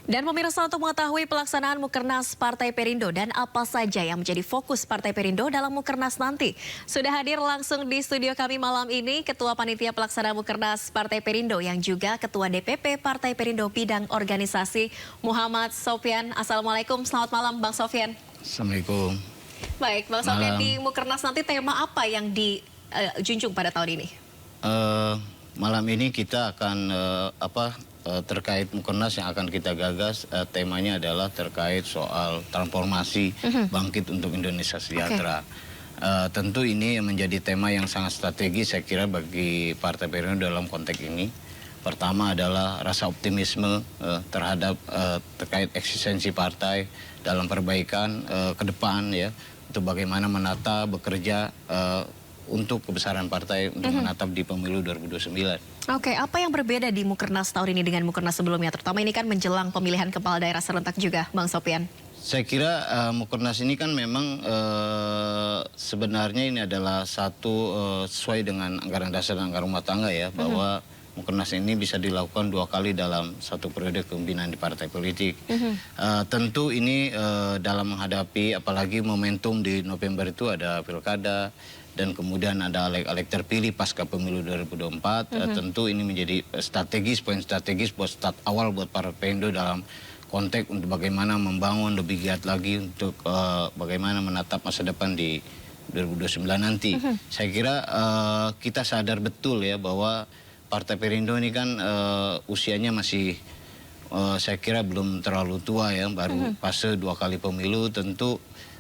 Dan pemirsa, untuk mengetahui pelaksanaan Mukernas Partai Perindo dan apa saja yang menjadi fokus Partai Perindo dalam Mukernas nanti, sudah hadir langsung di studio kami malam ini Ketua Panitia Pelaksana Mukernas Partai Perindo yang juga Ketua DPP Partai Perindo Bidang Organisasi, Muhammad Sofyan. Assalamualaikum, selamat malam Bang Sofyan. Assalamualaikum. Baik, Bang Sofyan, di Mukernas nanti tema apa yang dijunjung pada tahun ini? Malam ini kita akan terkait Mukernas yang akan kita gagas, temanya adalah terkait soal transformasi bangkit untuk Indonesia sejahtera. Tentu ini menjadi tema yang sangat strategis saya kira bagi Partai Perindo dalam konteks ini. Pertama adalah rasa optimisme terhadap terkait eksistensi partai dalam perbaikan ke depan ya, untuk bagaimana menata bekerja untuk kebesaran partai untuk menatap di pemilu 2029. Oke, apa yang berbeda di Mukernas tahun ini dengan Mukernas sebelumnya? Terutama ini kan menjelang pemilihan kepala daerah serentak juga, Bang Sofyan. Saya kira Mukernas ini kan memang sebenarnya ini adalah satu sesuai dengan anggaran dasar dan anggaran rumah tangga ya, bahwa Mukernas ini bisa dilakukan 2 kali dalam satu periode kepemimpinan di partai politik. Tentu ini dalam menghadapi apalagi momentum di November itu ada pilkada, dan kemudian ada caleg-caleg terpilih pasca pemilu 2024, tentu ini menjadi poin strategis buat start awal buat para Perindo dalam konteks untuk bagaimana membangun lebih giat lagi untuk bagaimana menatap masa depan di 2029 nanti. Saya kira kita sadar betul ya bahwa Partai Perindo ini kan usianya masih saya kira belum terlalu tua ya, baru fase 2 kali pemilu. Tentu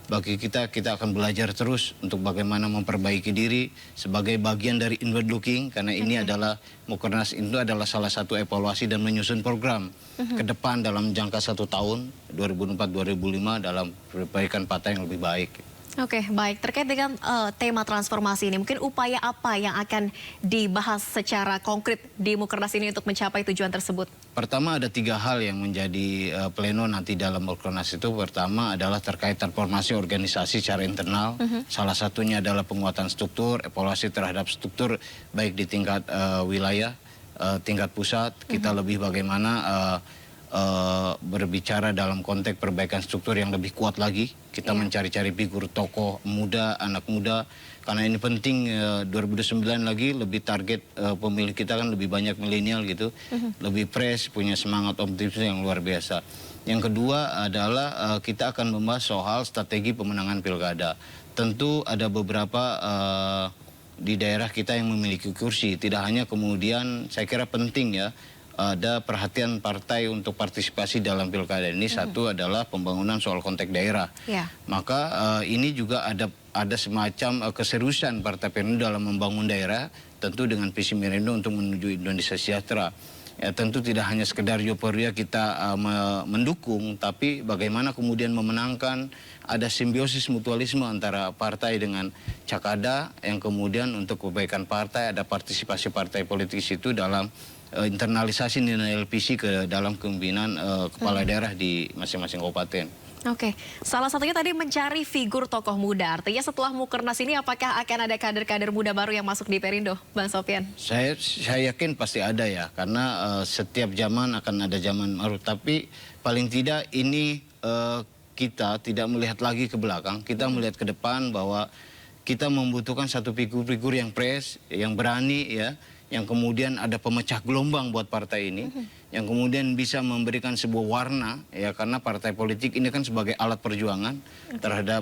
bagi kita akan belajar terus untuk bagaimana memperbaiki diri sebagai bagian dari inward looking, karena ini adalah Mukernas itu adalah salah satu evaluasi dan menyusun program ke depan dalam jangka 1 tahun 2004-2005 dalam perbaikan partai yang lebih baik. Oke, baik. Terkait dengan tema transformasi ini, mungkin upaya apa yang akan dibahas secara konkret di Mukernas ini untuk mencapai tujuan tersebut? Pertama, ada 3 hal yang menjadi pleno nanti dalam Mukernas itu. Pertama adalah terkait transformasi organisasi secara internal. Salah satunya adalah penguatan struktur, evaluasi terhadap struktur baik di tingkat wilayah, tingkat pusat. Kita lebih bagaimana berbicara dalam konteks perbaikan struktur yang lebih kuat lagi. Kita mencari-cari figur tokoh muda, anak muda, karena ini penting. 2009 lagi lebih target pemilih kita kan lebih banyak milenial gitu, lebih fresh, punya semangat optimis yang luar biasa. Yang kedua adalah kita akan membahas soal strategi pemenangan pilkada. Tentu ada beberapa di daerah kita yang memiliki kursi, tidak hanya kemudian saya kira penting ya, ada perhatian partai untuk partisipasi dalam pilkada ini. Satu adalah pembangunan soal konteks daerah. Maka ini juga ada semacam keseriusan Partai Perindo dalam membangun daerah, tentu dengan visi Perindo untuk menuju Indonesia sejahtera. Ya, tentu tidak hanya sekedar euforia kita mendukung, tapi bagaimana kemudian memenangkan, ada simbiosis mutualisme antara partai dengan Cakada, yang kemudian untuk kebaikan partai ada partisipasi partai politik itu dalam internalisasi nilai LPC ke dalam kepemimpinan kepala daerah di masing-masing kabupaten. Oke, salah satunya tadi mencari figur tokoh muda. Artinya setelah Mukernas ini apakah akan ada kader-kader muda baru yang masuk di Perindo, Bang Sofyan? Saya yakin pasti ada ya, karena setiap zaman akan ada zaman baru. Tapi paling tidak ini kita tidak melihat lagi ke belakang, kita melihat ke depan bahwa kita membutuhkan satu figur-figur yang fresh, yang berani ya, yang kemudian ada pemecah gelombang buat partai ini, yang kemudian bisa memberikan sebuah warna ya, karena partai politik ini kan sebagai alat perjuangan terhadap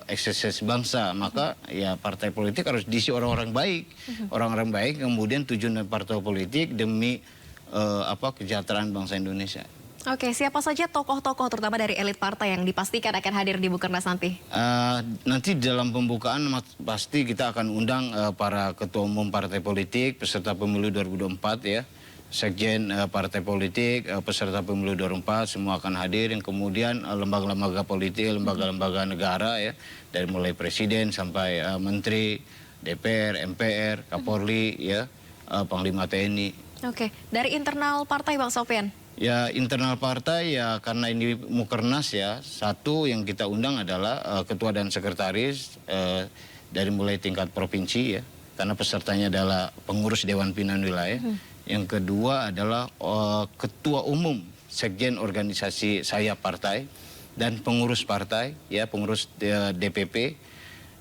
eksistensi bangsa. Maka ya partai politik harus diisi orang-orang baik, orang-orang baik kemudian tujuan dari partai politik demi kesejahteraan bangsa Indonesia. Oke, siapa saja tokoh-tokoh terutama dari elit partai yang dipastikan akan hadir di Mukernas nanti? Nanti dalam pembukaan pasti kita akan undang para ketua umum partai politik, peserta pemilu 2024 ya, sekjen partai politik, peserta pemilu 2024 semua akan hadir. Yang kemudian lembaga-lembaga politik, lembaga-lembaga negara ya, dari mulai presiden sampai menteri, DPR, MPR, Kapolri ya, Panglima TNI. Oke, dari internal partai Bang Sofyan? Ya, internal partai ya, karena ini Mukernas ya, satu yang kita undang adalah ketua dan sekretaris dari mulai tingkat provinsi ya, karena pesertanya adalah pengurus Dewan Pimpinan Wilayah. Yang kedua adalah ketua umum sekjen organisasi saya partai dan pengurus partai, ya pengurus DPP.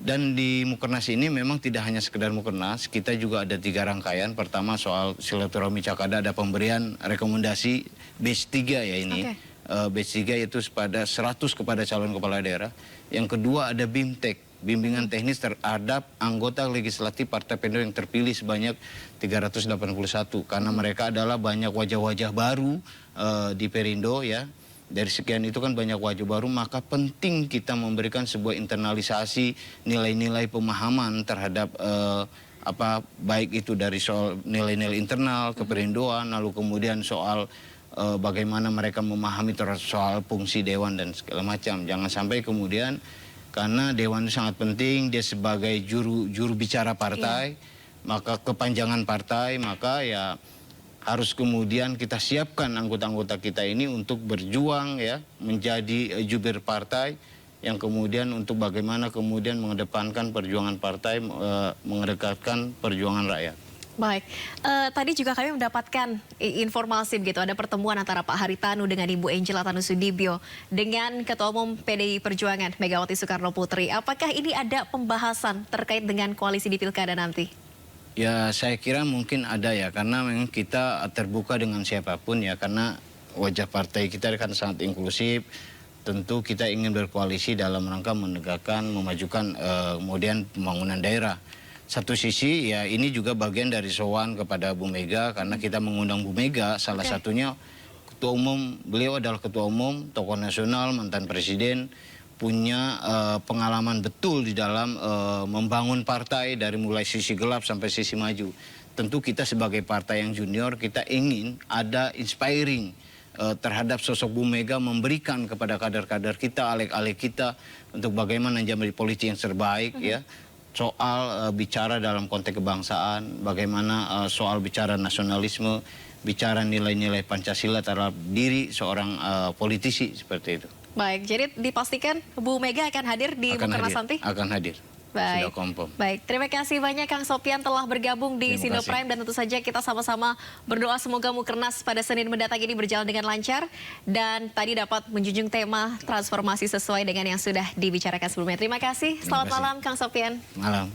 Dan di Mukernas ini memang tidak hanya sekedar Mukernas, kita juga ada 3 rangkaian. Pertama soal silaturahmi Cakada, ada pemberian rekomendasi batch 3 ya ini. Batch 3 yaitu pada 100 kepada calon kepala daerah. Yang kedua ada BIMTEK, bimbingan teknis terhadap anggota legislatif Partai Perindo yang terpilih sebanyak 381. Karena mereka adalah banyak wajah-wajah baru di Perindo ya. Dari sekian itu kan banyak wajah baru, maka penting kita memberikan sebuah internalisasi nilai-nilai pemahaman terhadap baik itu dari soal nilai-nilai internal keperindoan, lalu kemudian soal bagaimana mereka memahami terhadap soal fungsi dewan dan segala macam. Jangan sampai kemudian karena dewan itu sangat penting, dia sebagai juru bicara partai, maka kepanjangan partai, maka ya harus kemudian kita siapkan anggota-anggota kita ini untuk berjuang ya menjadi jubir partai yang kemudian untuk bagaimana kemudian mengedepankan perjuangan partai, mengedepankan perjuangan rakyat. Baik, tadi juga kami mendapatkan informasi begitu, ada pertemuan antara Pak Haritanu dengan Ibu Angela Tanusudibyo dengan Ketua Umum PDI Perjuangan Megawati Soekarno Putri. Apakah ini ada pembahasan terkait dengan koalisi di Pilkada nanti? Ya saya kira mungkin ada ya, karena memang kita terbuka dengan siapapun ya, karena wajah partai kita kan sangat inklusif. Tentu kita ingin berkoalisi dalam rangka menegakkan, memajukan kemudian pembangunan daerah. Satu sisi ya ini juga bagian dari sowan kepada Bu Mega, karena kita mengundang Bu Mega, salah satunya ketua umum, beliau adalah ketua umum, tokoh nasional, mantan presiden, punya pengalaman betul di dalam membangun partai dari mulai sisi gelap sampai sisi maju. Tentu kita sebagai partai yang junior, kita ingin ada inspiring terhadap sosok Bu Mega, memberikan kepada kader-kader kita, alek-alek kita, untuk bagaimana menjadi politik yang terbaik ya. Soal bicara dalam konteks kebangsaan, bagaimana soal bicara nasionalisme, bicara nilai-nilai Pancasila terhadap diri seorang politisi, seperti itu. Baik, jadi dipastikan Bu Mega akan hadir di Mukernas nanti? Akan hadir. Baik. Sudah confirm. Baik, terima kasih banyak Kang Sopyan telah bergabung di Sindo Prime, dan tentu saja kita sama-sama berdoa semoga Mukernas pada Senin mendatang ini berjalan dengan lancar dan tadi dapat menjunjung tema transformasi sesuai dengan yang sudah dibicarakan sebelumnya. Terima kasih. Selamat malam Kang Sopyan. Malam.